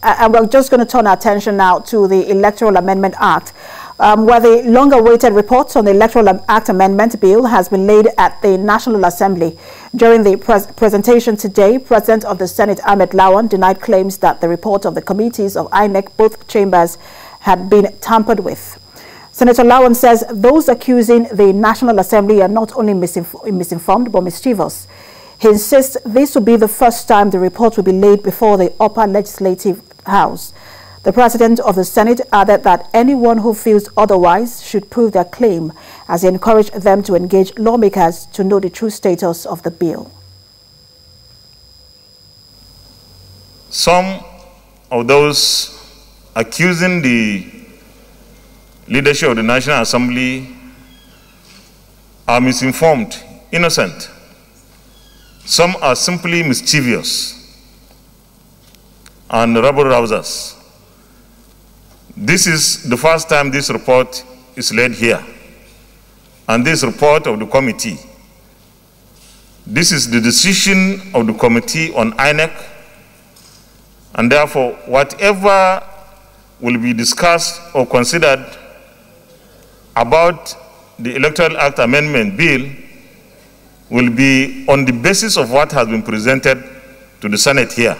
and we're just going to turn our attention now to the Electoral Amendment Act, where the long-awaited report on the Electoral Act Amendment Bill has been laid at the National Assembly. During the presentation today, President of the Senate, Ahmed Lawan, denied claims that the report of the Committees of INEC, both chambers, had been tampered with. Senator Lawan says those accusing the National Assembly are not only misinformed but mischievous. He insists this will be the first time the report will be laid before the upper legislative house. The President of the Senate added that anyone who feels otherwise should prove their claim, as he encouraged them to engage lawmakers to know the true status of the bill. Some of those accusing the leadership of the National Assembly are misinformed, innocent. Some are simply mischievous and rabble-rousers. This is the first time this report is laid here. And this report of the committee, this is the decision of the Committee on INEC, and therefore whatever will be discussed or considered about the Electoral Act Amendment Bill will be on the basis of what has been presented to the Senate here.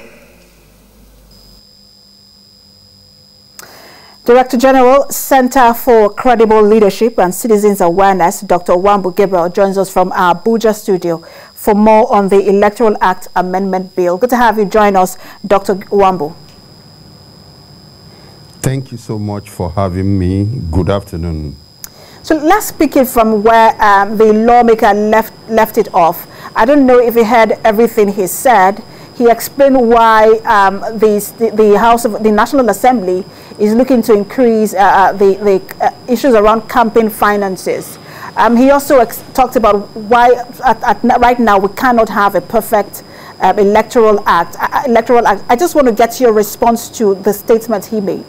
Director General, Center for Credible Leadership and Citizens Awareness, Dr. Wambu Gabriel, joins us from our Abuja studio for more on the Electoral Act Amendment Bill. Good to have you join us, Dr. Wambu. Thank you so much for having me. Good afternoon. So let's pick it from where the lawmaker left it off. I don't know if you heard everything he said. He explained why the National Assembly is looking to increase the issues around campaign finances. He also talked about why right now we cannot have a perfect electoral act. I just want to get your response to the statement he made.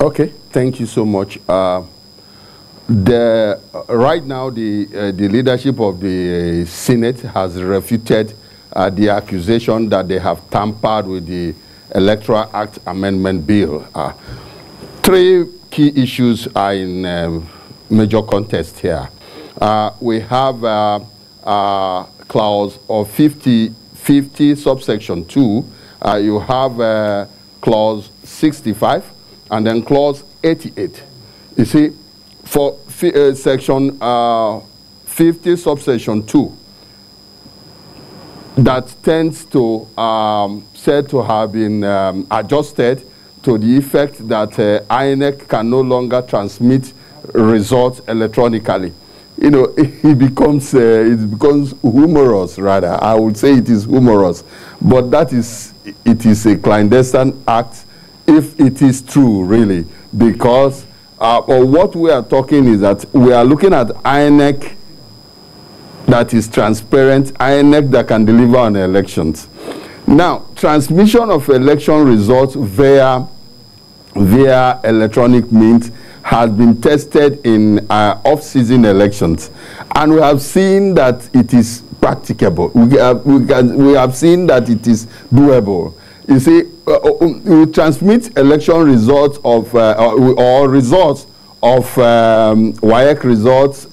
Okay, thank you so much. Right now, the leadership of the Senate has refuted the accusation that they have tampered with the Electoral Act Amendment Bill. Three key issues are in major contest here. We have clause of 50 subsection 2. You have clause 65. And then clause 88. You see, for section 50 subsection 2, that tends to said to have been adjusted to the effect that INEC can no longer transmit results electronically. You know, it becomes humorous, rather. I would say it is humorous, but it is a clandestine act. If it is true, really, because what we are talking is that we are looking at INEC that is transparent, INEC that can deliver on elections. Now, transmission of election results via electronic means has been tested in off-season elections, and we have seen that it is practicable. We have seen that it is doable. You see, we transmit election results of, or results of WAEC results,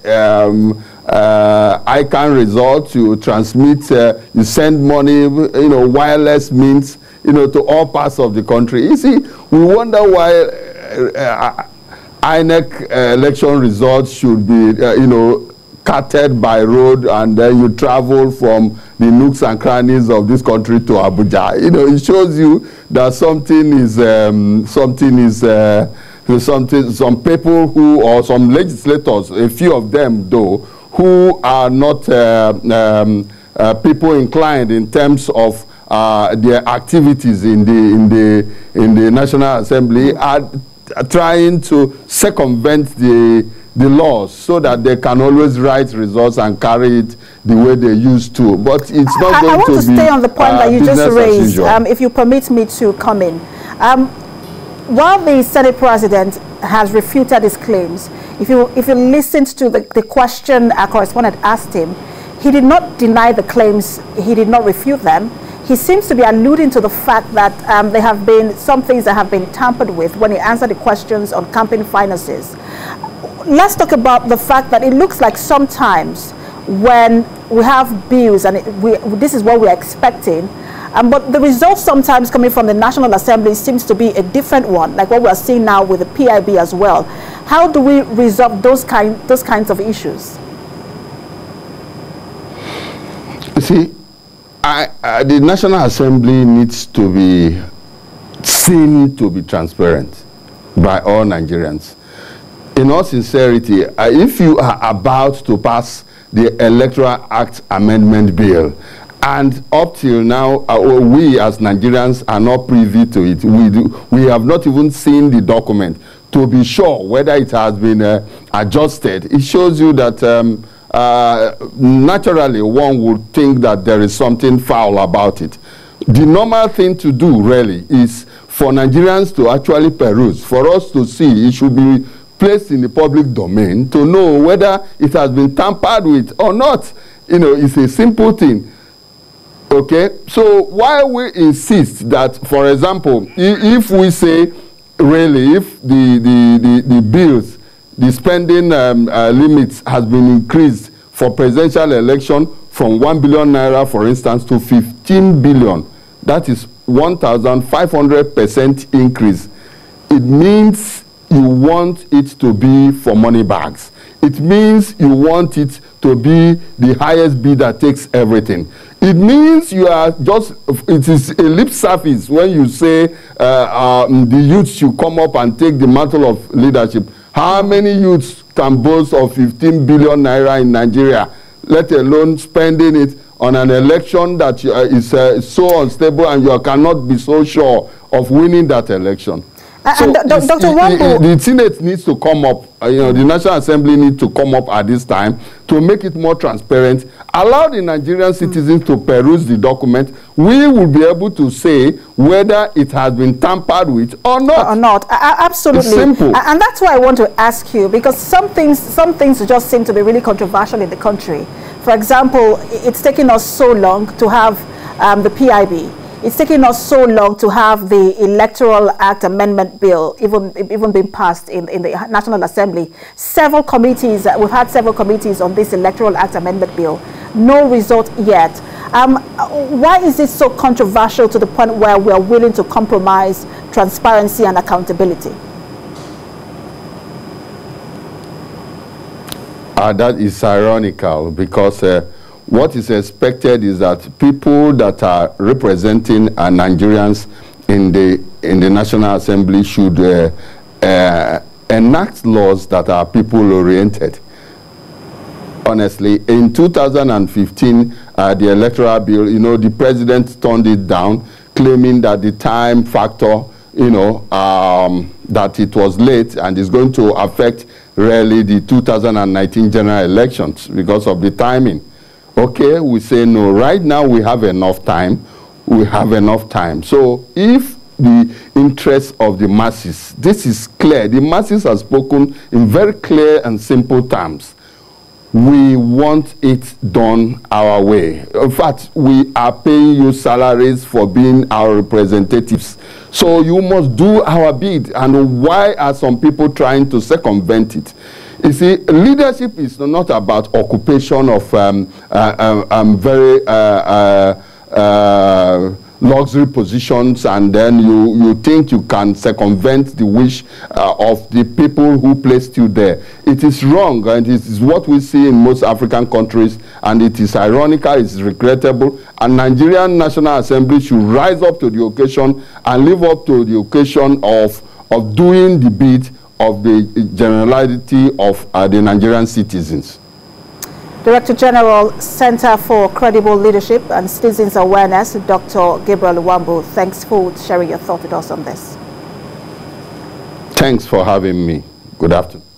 ICANN results. You transmit, you send money, you know, wireless means, you know, to all parts of the country. You see, we wonder why INEC election results should be, you know, carted by road, and then you travel from the nooks and crannies of this country to Abuja. You know, it shows you that some people who, or some legislators, a few of them though, who are not people inclined in terms of their activities in the National Assembly, are trying to circumvent the laws so that they can always write results and carry it the way they used to. But it's not going to be. I want to stay on the point that you just raised, if you permit me to come in. While the Senate President has refuted his claims, if you listened to the question our correspondent asked him, he did not deny the claims, he did not refute them. He seems to be alluding to the fact that there have been some things that have been tampered with when he answered the questions on campaign finances. Let's talk about the fact that it looks like sometimes when we have bills, and this is what we're expecting, but the results sometimes coming from the National Assembly seems to be a different one, like what we're seeing now with the PIB as well. How do we resolve those kinds of issues? You see, the National Assembly needs to be seen to be transparent by all Nigerians. In all sincerity, if you are about to pass the Electoral Act Amendment Bill, and up till now, we as Nigerians are not privy to it. We have not even seen the document to be sure whether it has been adjusted. It shows you that naturally one would think that there is something foul about it. The normal thing to do really is for Nigerians to actually peruse, for us to see. It should be placed in the public domain to know whether it has been tampered with or not. You know, it's a simple thing. Okay, so why we insist that, for example, if we say really, if the bills, the spending limits has been increased for presidential election from 1 billion naira, for instance, to 15 billion, that is 1,500% increase. It means you want it to be for money bags. It means you want it to be the highest bid that takes everything. It means you are just, it is a lip service when you say the youths should come up and take the mantle of leadership. How many youths can boast of 15 billion naira in Nigeria, let alone spending it on an election that is so unstable and you cannot be so sure of winning that election? So Dr. Wambu, the Senate needs to come up, the National Assembly needs to come up at this time to make it more transparent, allow the Nigerian citizens to peruse the document. We will be able to say whether it has been tampered with or not. Absolutely. It's simple. And that's why I want to ask you, because some things just seem to be really controversial in the country. For example, it's taken us so long to have the PIB. It's taken us so long to have the Electoral Act Amendment Bill even being passed in the National Assembly. Several committees, we've had several committees on this Electoral Act Amendment Bill. No result yet. Why is this so controversial to the point where we are willing to compromise transparency and accountability? That is ironical, because what is expected is that people that are representing Nigerians in the National Assembly should enact laws that are people-oriented. Honestly, in 2015, the electoral bill, the president turned it down, claiming that the time factor, that it was late and is going to affect really the 2019 general elections because of the timing. Okay, we say no. Right now we have enough time. We have enough time. So if the interests of the masses, this is clear. The masses have spoken in very clear and simple terms. We want it done our way. In fact, we are paying you salaries for being our representatives. So you must do our bid. And why are some people trying to circumvent it? You see, leadership is not about occupation of very luxury positions, and then you think you can circumvent the wish of the people who placed you there. It is wrong, and it is what we see in most African countries, and it is ironical, it is regrettable, and Nigerian National Assembly should rise up to the occasion and live up to the occasion of doing the bid of the generality of the Nigerian citizens. Director General, Center for Credible Leadership and Citizens Awareness, Dr. Gabriel Wambu, thanks for sharing your thoughts with us on this. Thanks for having me. Good afternoon.